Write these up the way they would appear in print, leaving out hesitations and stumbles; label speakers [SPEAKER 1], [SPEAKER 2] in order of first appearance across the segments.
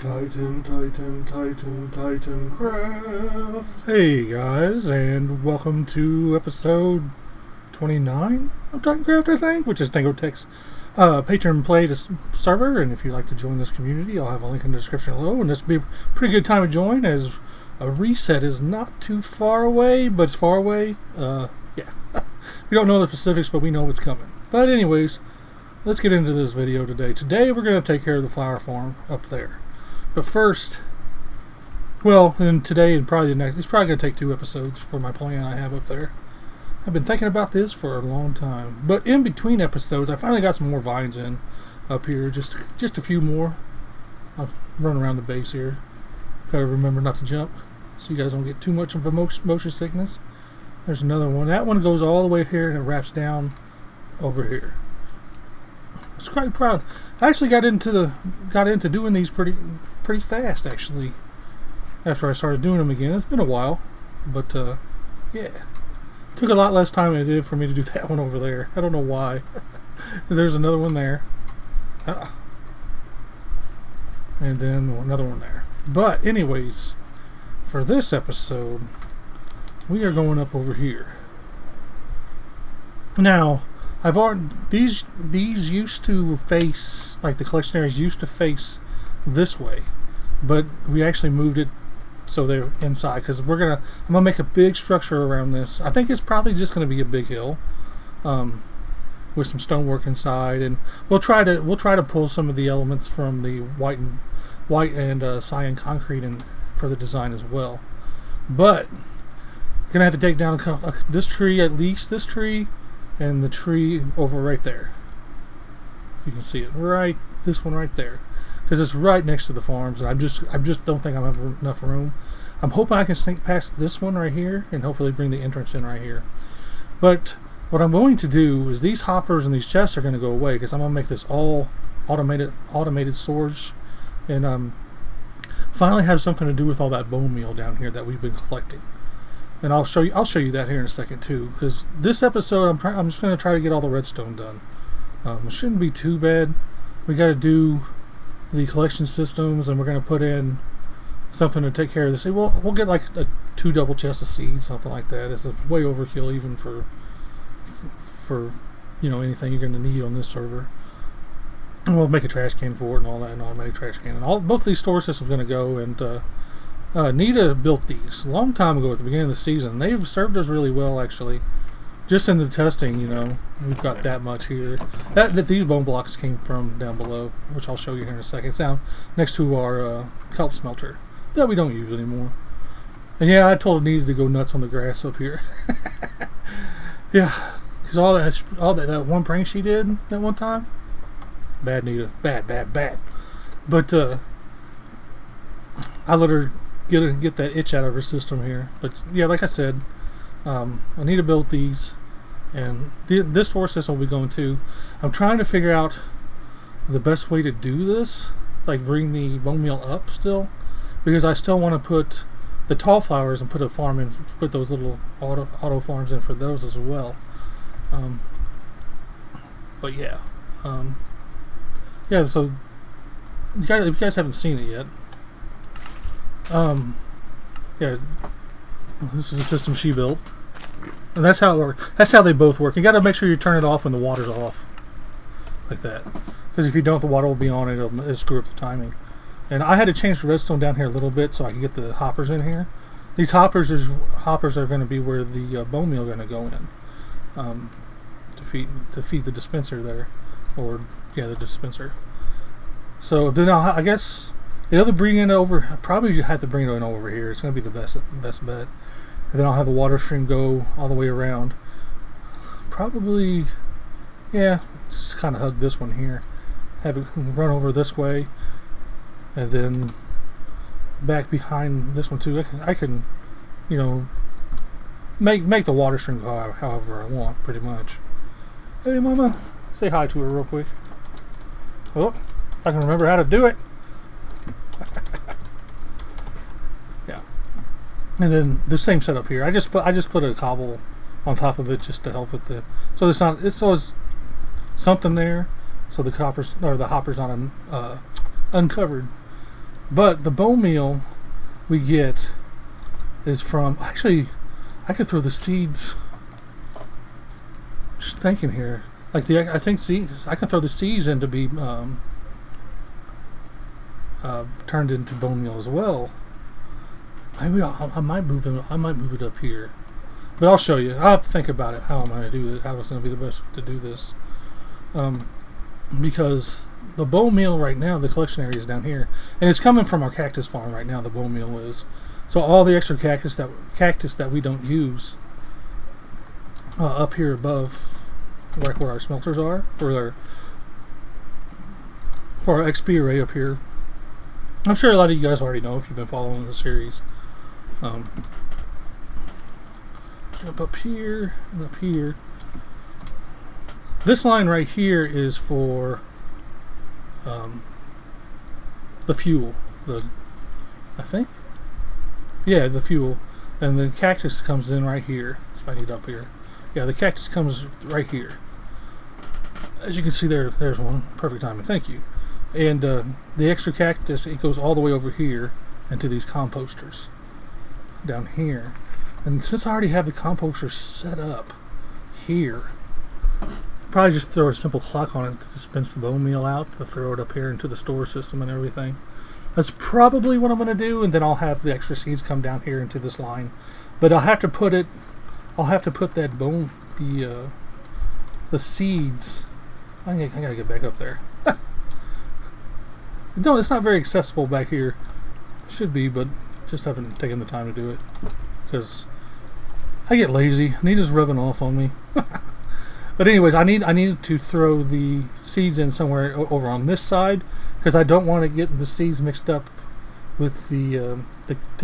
[SPEAKER 1] Titancraft. Hey guys, and welcome to episode 29 of Titancraft, I think, which is Tango Tech's Patreon Play server. And if you'd like to join this community, I'll have a link in the description below. And this will be a pretty good time to join, as a reset is not too far away, but it's far away. Yeah, we don't know the specifics, but we know it's coming. But anyways, let's get into this video today. Today we're going to take care of the flower farm up there. But first, well, and today and probably the next, it's probably going to take 2 episodes for my plan I have up there. I've been thinking about this for a long time. But in between episodes, I finally got some more vines in up here. Just a few more. I'll run around the base here. Gotta remember not to jump so you guys don't get too much of a motion sickness. There's another one. That one goes all the way here and it wraps down over here. I was quite proud. I actually got into doing these pretty fast, actually, after I started doing them again. It's been a while, but yeah, took a lot less time than it did for me to do that one over there. I don't know why. There's another one there, and then another one there. But anyways, for this episode, we are going up over here. Now, I've already these used to face, like the collection areas used to face this way, but we actually moved it so they're inside, because I'm gonna make a big structure around this. I think it's probably just gonna be a big hill, with some stonework inside, and we'll try to pull some of the elements from the white and cyan concrete and for the design as well. But gonna have to take down this tree, at least this tree, and the tree over right there. If you can see it, right, this one right there, because it's right next to the farms. And I just don't think I have enough room. I'm hoping I can sneak past this one right here and hopefully bring the entrance in right here. But what I'm going to do is these hoppers and these chests are going to go away, because I'm going to make this all automated storage, and finally have something to do with all that bone meal down here that we've been collecting. And I'll show you that here in a second too, because this episode I'm just going to try to get all the redstone done. It shouldn't be too bad. We got to do the collection systems, and we're going to put in something to take care of this. We'll get like 2 double chests of seeds, something like that. It's way overkill even for anything you're going to need on this server. And we'll make a trash can for it and all that, an automatic trash can. And both these storage systems are going to go. And Nita built these a long time ago at the beginning of the season. They've served us really well, actually. Just in the testing, we've got that much here. That these bone blocks came from down below, which I'll show you here in a second. It's down next to our kelp smelter that we don't use anymore. And yeah, I told Nita to go nuts on the grass up here. Yeah, because all that one prank she did that one time, bad Nita, bad. But I let her get that itch out of her system here. But yeah, like I said, I need to build these, and this storage system will be going too. I'm trying to figure out the best way to do this, like bring the bone meal up still, because I still want to put the tall flowers and put a farm in, put those little auto farms in for those as well. But yeah, yeah. So if you guys haven't seen it yet, yeah, this is the system she built. And that's how it works. That's how they both work. You got to make sure you turn it off when the water's off, like that. Because if you don't, the water will be on and it'll screw up the timing. And I had to change the redstone down here a little bit so I could get the hoppers in here. These hoppers are going to be where the bone meal are going to go in, to feed the dispenser there, or yeah, the dispenser. So then I guess the other bring it over. Probably you have to bring it in over here. It's going to be the best bet. And then I'll have the water stream go all the way around. Probably, yeah, just kind of hug this one here. Have it run over this way. And then back behind this one too. I can make the water stream go however I want, pretty much. Hey mama, say hi to her real quick. Oh, I can remember how to do it. Yeah. And then the same setup here. I just put a cobble on top of it just to help with so it's something there, so the hopper's not uncovered. But the bone meal we get is from, actually, I could throw the seeds. Just thinking here, like I think seeds. I can throw the seeds in to be turned into bone meal as well. Maybe I might move it. I might move it up here, but I'll show you. I'll have to think about it. How I'm going to do it? How it's going to be the best to do this? Because the bone meal right now, the collection area is down here, and it's coming from our cactus farm right now. The bone meal is, so all the extra cactus that we don't use up here above, like where our smelters are for our XP array up here. I'm sure a lot of you guys already know if you've been following the series. Jump up here and up here. This line right here is for the fuel. I think? Yeah, the fuel. And the cactus comes in right here. If I need up here. Yeah, the cactus comes right here. As you can see there's one. Perfect timing. Thank you. And the extra cactus, it goes all the way over here into these composters down here. And since I already have the composter set up here, probably just throw a simple clock on it to dispense the bone meal out, to throw it up here into the store system and everything. That's probably what I'm going to do, and then I'll have the extra seeds come down here into this line. But I'll have to put that bone, the seeds. I gotta get back up there. No, it's not very accessible back here. It should be, but just haven't taken the time to do it because I get lazy. Nita's rubbing off on me. But anyways, I need to throw the seeds in somewhere over on this side because I don't want to get the seeds mixed up with the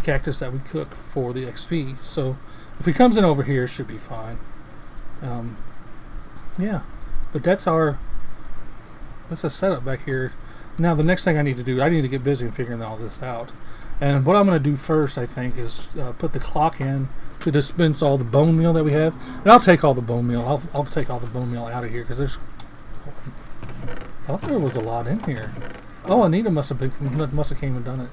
[SPEAKER 1] cactus that we cook for the XP. So if it comes in over here, it should be fine. Yeah, but that's a setup back here. Now the next thing I need to do, I need to get busy figuring all this out. And what I'm going to do first, I think, is put the clock in to dispense all the bone meal that we have. And I'll take all the bone meal. I'll take all the bone meal out of here because there's. I thought there was a lot in here. Oh, Anita must have came and done it.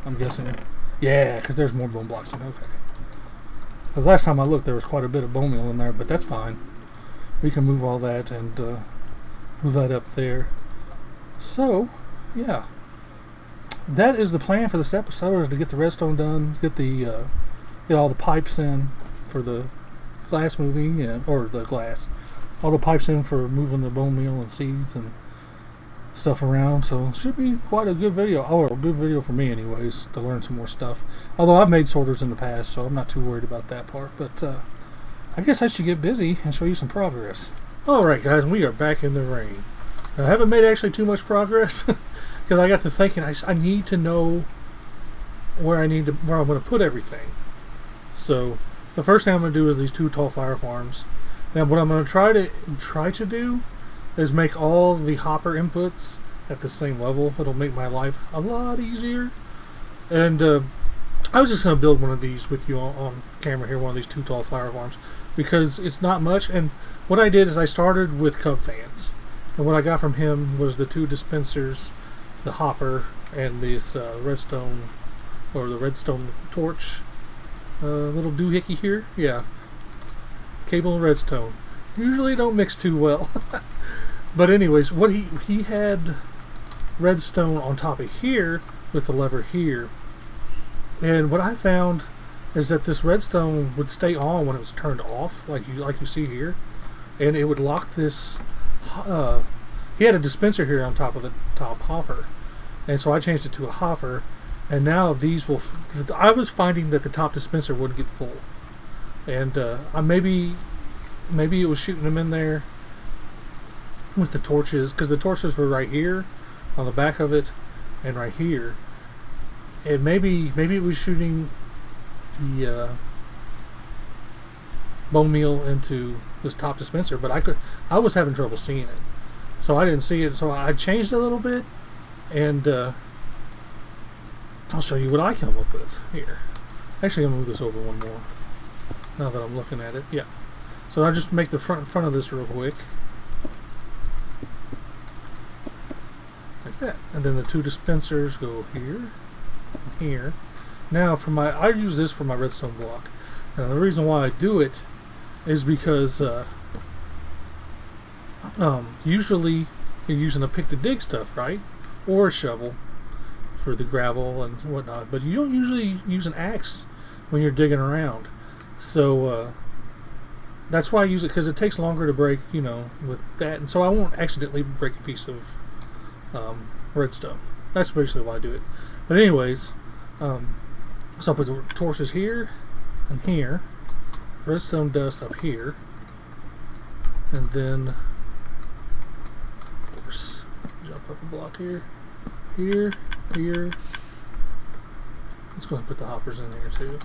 [SPEAKER 1] I'm guessing. Yeah, because there's more bone blocks in. Okay. Because last time I looked, there was quite a bit of bone meal in there, but that's fine. We can move all that and move that up there. So, yeah. That is the plan for this episode, is to get the redstone done, get all the pipes in for the glass moving, all the pipes in for moving the bone meal and seeds and stuff around. So it should be quite a good video. A good video for me anyways, to learn some more stuff. Although I've made sorters in the past, so I'm not too worried about that part. But I guess I should get busy and show you some progress. Alright guys, we are back in the rain. I haven't made actually too much progress because I got to thinking I need to know where I'm going to put everything. So the first thing I'm going to do is these 2 tall fire farms. Now what I'm going to try to do is make all the hopper inputs at the same level. It'll make my life a lot easier. And I was just going to build one of these with you on camera here, one of these 2 tall fire farms, because it's not much. And what I did is I started with Cub fans. And what I got from him was the 2 dispensers, the hopper, and this redstone, or the redstone torch, little doohickey here. Yeah, Caable and redstone. Usually don't mix too well. But anyways, what he had redstone on top of here with the lever here. And what I found is that this redstone would stay on when it was turned off, like you see here, and it would lock this. He had a dispenser here on top of the top hopper, and so I changed it to a hopper, and now these will. I was finding that the top dispenser wouldn't get full, and maybe it was shooting them in there with the torches, because the torches were right here on the back of it and right here, and maybe it was shooting the bone meal into this top dispenser, but I was having trouble seeing it, so I didn't see it. So I changed a little bit, and I'll show you what I come up with here. Actually, I'm gonna move this over one more now that I'm looking at it. Yeah, so I'll just make the front of this real quick, like that, and then the 2 dispensers go here here. Now for my, I use this for my redstone block. Now the reason why I do it is because usually you're using a pick to dig stuff, right? Or a shovel for the gravel and whatnot. But you don't usually use an axe when you're digging around. So that's why I use it, because it takes longer to break, you know, with that. And so I won't accidentally break a piece of redstone. That's basically why I do it. But anyways, so I'll put the torches here and here. Redstone dust up here. And then, of course, jump up a block here. Here. Let's go ahead and put the hoppers in here too.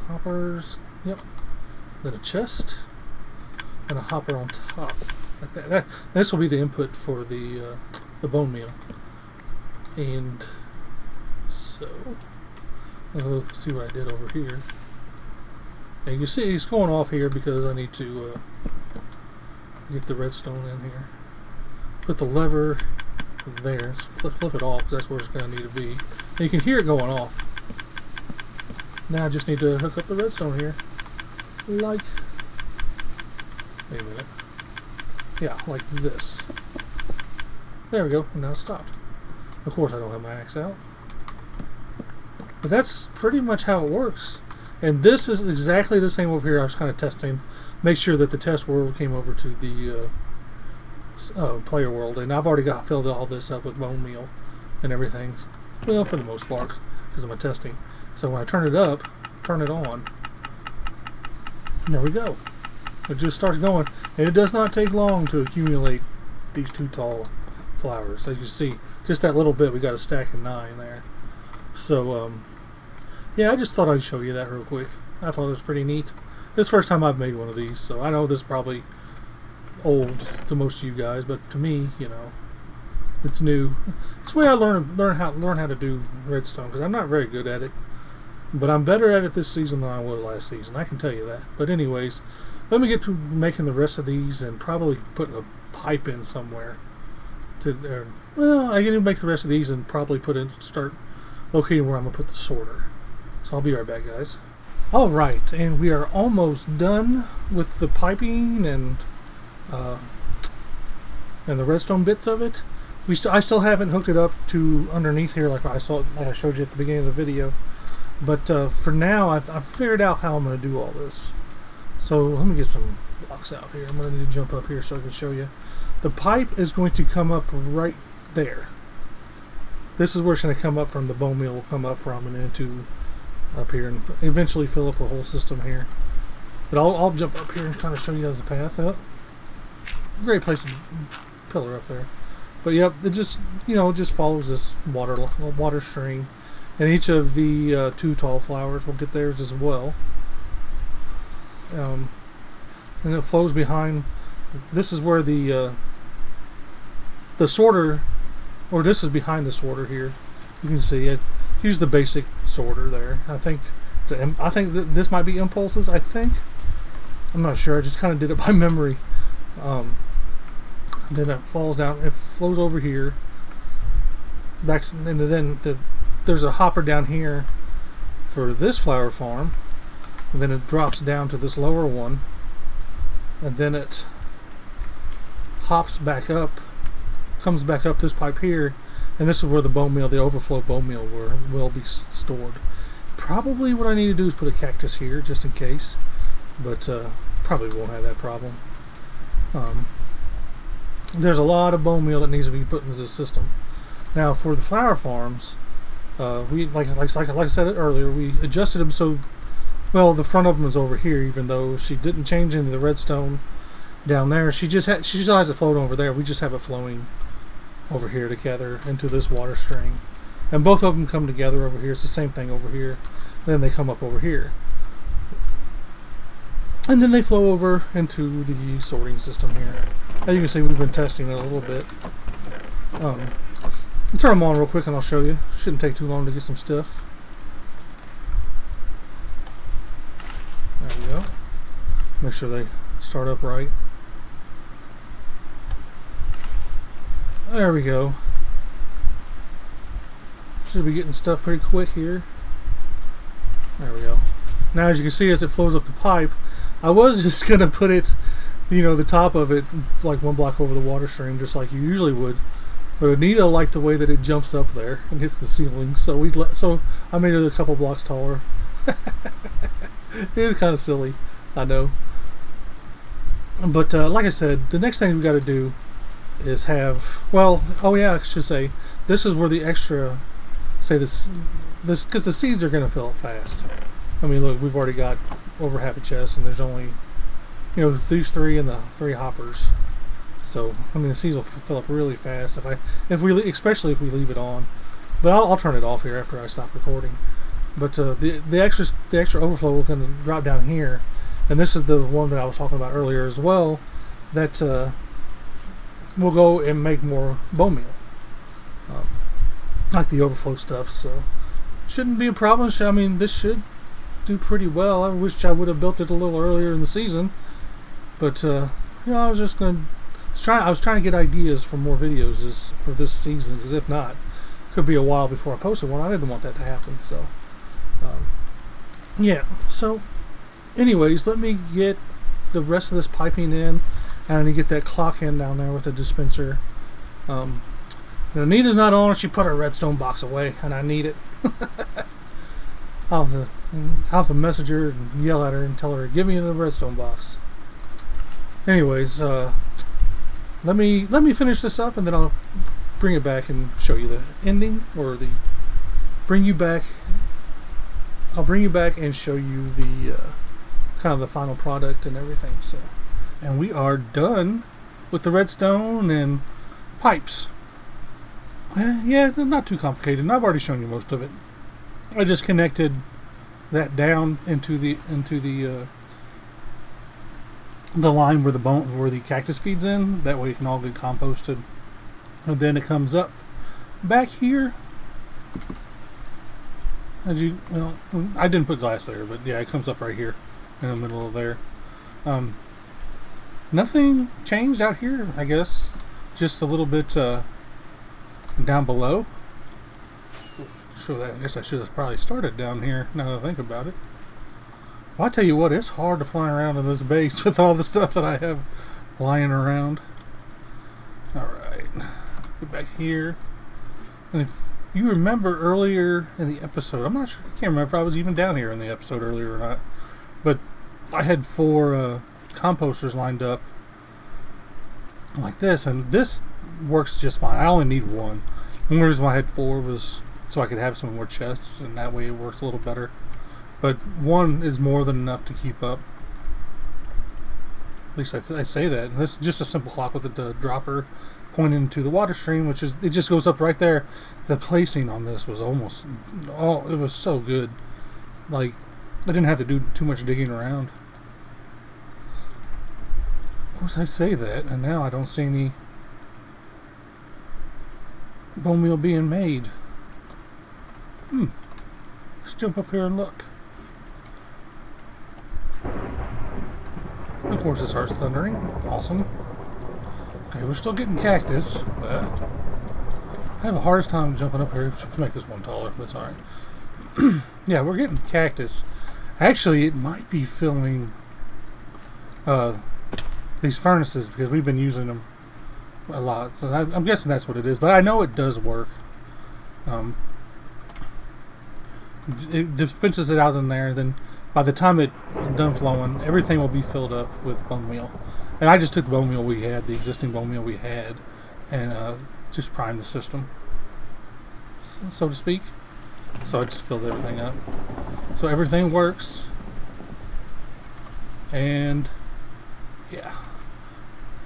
[SPEAKER 1] Hoppers, yep. Then a chest and a hopper on top, like that. This will be the input for the bone meal. And so, let's see what I did over here. And you can see it's going off here because I need to get the redstone in here. Put the lever there. Let's flip it off because that's where it's going to need to be. And you can hear it going off. Now I just need to hook up the redstone here. Like, wait a minute. Yeah, like this. There we go. And now it's stopped. Of course I don't have my axe out. But that's pretty much how it works. And this is exactly the same over here. I was kind of testing. Make sure that the test world came over to the player world. And I've already filled all this up with bone meal and everything. Well, for the most part, because of my testing. So when I turn it up, turn it on, there we go. It just starts going. And it does not take long to accumulate these 2 tall flowers. As you see, just that little bit, we got a stack of 9 there. So, yeah, I just thought I'd show you that real quick. I thought it was pretty neat. This is the first time I've made one of these, so I know this is probably old to most of you guys, but to me, you know, it's new. It's the way I learn how to do redstone, because I'm not very good at it. But I'm better at it this season than I was last season, I can tell you that. But anyways, let me get to making the rest of these and probably putting a pipe in somewhere. Well, I can make the rest of these and probably start locating where I'm going to put the sorter. So I'll be right back, guys. Alright, and we are almost done with the piping and the redstone bits of it. I still haven't hooked it up to underneath here like I showed you at the beginning of the video. But for now, I've figured out how I'm going to do all this. So let me get some blocks out here. I'm going to need to jump up here so I can show you. The pipe is going to come up right there. This is where it's going to come up from. The bone meal will come up from and into up here and eventually fill up a whole system here. But I'll jump up here and kind of show you guys the path up. Great place to pillar up there. But yep, it just, you know, it just follows this water stream. And each of the 2 tall flowers will get theirs as well. And it flows behind. This is where the sorter, or this is behind the sorter here. You can see it. Use the basic sorter there. I think this might be impulses. I think. I'm not sure. I just kind of did it by memory. Then it falls down. It flows over here. Back, and then there's a hopper down here for this flower farm, and then it drops down to this lower one, and then it hops back up, comes back up this pipe here, and this is where the bone meal, the overflow bone meal, will be stored. Probably what I need to do is put a cactus here just in case, but probably won't have that problem. There's a lot of bone meal that needs to be put into this system. Now for the flower farms, we like I said it earlier, we adjusted them so, well, the front of them is over here, even though she didn't change into the redstone down there. She still has it floating over there. We just have it flowing over here together into this water string, and both of them come together over here. It's the same thing over here. Then they come up over here, and then they flow over into the sorting system here. As you can see, we've been testing it a little bit. I'll turn them on real quick and I'll show you. Shouldn't take too long to get some stuff. There we go. Make sure they start up right. There we go. Should be getting stuff pretty quick here. There we go. Now as you can see, as it flows up the pipe, I was just gonna put it, you know, the top of it like 1 block over the water stream, just like you usually would. But Anita liked the way that it jumps up there and hits the ceiling, so so I made it a couple blocks taller. It is kind of silly, I know. But like I said, the next thing we got to do is have, well, oh yeah, I should say, this is where the extra, say this, because the seeds are going to fill up fast. I mean, look, we've already got over half a chest, and there's only, you know, these 3 and the 3 hoppers. So, I mean, the seeds will fill up really fast especially if we leave it on. But I'll turn it off here after I stop recording. But the extra overflow will kind of drop down here, and this is the one that I was talking about earlier as well. That we'll go and make more bone meal, like the overflow stuff. So shouldn't be a problem. I mean, this should do pretty well. I wish I would have built it a little earlier in the season, but you know, I was trying to get ideas for more videos for this season, because if not, it could be a while before I posted one. I didn't want that to happen. So yeah. So anyways, let me get the rest of this piping in, and I need to get that clock in down there with the dispenser. Anita's not on. She put her redstone box away, and I need it. I'll have to message her and yell at her and tell her, give me the redstone box. Anyways, let me finish this up, and then I'll bring it back and show you the ending, or I'll bring you back and show you the kind of the final product and everything. So, and we are done with the redstone and pipes. Yeah, not too complicated, and I've already shown you most of it. I just connected that down into the line where the cactus feeds in. That way it can all get composted. And then it comes up back here. Well, I didn't put glass there, but yeah, it comes up right here in the middle of there. Nothing changed out here, I guess. Just a little bit down below. So that, I guess I should have probably started down here, now that I think about it. Well, I tell you what, it's hard to fly around in this base with all the stuff that I have lying around. Alright, get back here. And if you remember earlier in the episode, I can't remember if I was even down here in the episode earlier or not, but I had 4 composters lined up like this, and this works just fine. I only need 1. The only reason why I had 4 was so I could have some more chests, and that way it works a little better. But 1 is more than enough to keep up. At least I say that. And this is just a simple clock with the dropper pointing to the water stream, which is, it just goes up right there. The placing on this was almost, it was so good. Like, I didn't have to do too much digging around. Of course I say that, and now I don't see any bone meal being made. Let's jump up here and look. Of course it starts thundering. Awesome. Okay, we're still getting cactus, but I have the hardest time jumping up here to make this one taller, but it's alright. Yeah, we're getting cactus. Actually, it might be filling these furnaces, because we've been using them a lot. So I'm guessing that's what it is, but I know it does work. It dispenses it out in there, then by the time it's done flowing, everything will be filled up with bone meal. And I just took the bone meal we had, the existing bone meal we had, and just primed the system, so to speak. So I just filled everything up. So everything works. And yeah.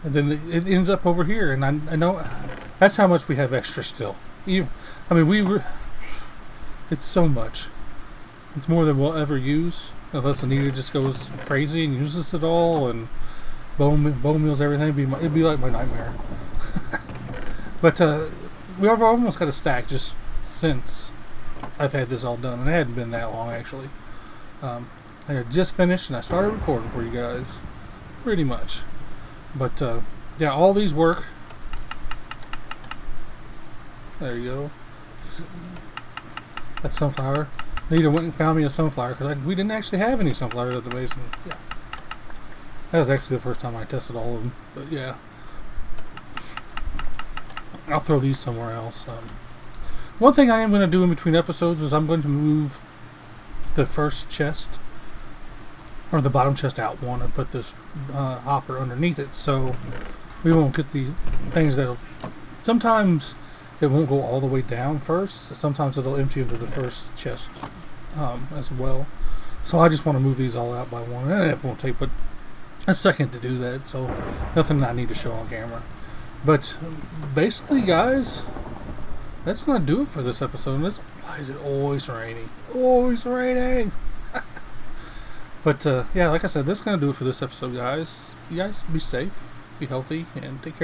[SPEAKER 1] And then it ends up over here, and I know that's how much we have extra still. I mean, it's so much. It's more than we'll ever use, unless Anita just goes crazy and uses it all, and bone meals, everything. It'd be like my nightmare. But we've almost got a stack just since I've had this all done, and it hadn't been that long actually. I had just finished, and I started recording for you guys, pretty much. But yeah, all these work. There you go. That sunflower. Nita went and found me a sunflower because we didn't actually have any sunflowers at the base. And yeah, that was actually the first time I tested all of them. But yeah, I'll throw these somewhere else. One thing I am going to do in between episodes is I'm going to move the first chest, or the bottom chest, out one and put this hopper underneath it, so we won't get the things that sometimes it won't go all the way down first. Sometimes it'll empty into the first chest as well. So I just want to move these all out by one. It won't take but a second to do that, so nothing I need to show on camera. But basically, guys, that's going to do it for this episode. Why is it always raining? Always raining! But yeah, like I said, that's going to do it for this episode, guys. You guys be safe, be healthy, and take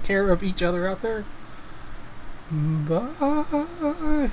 [SPEAKER 1] care of each other out there. Bye.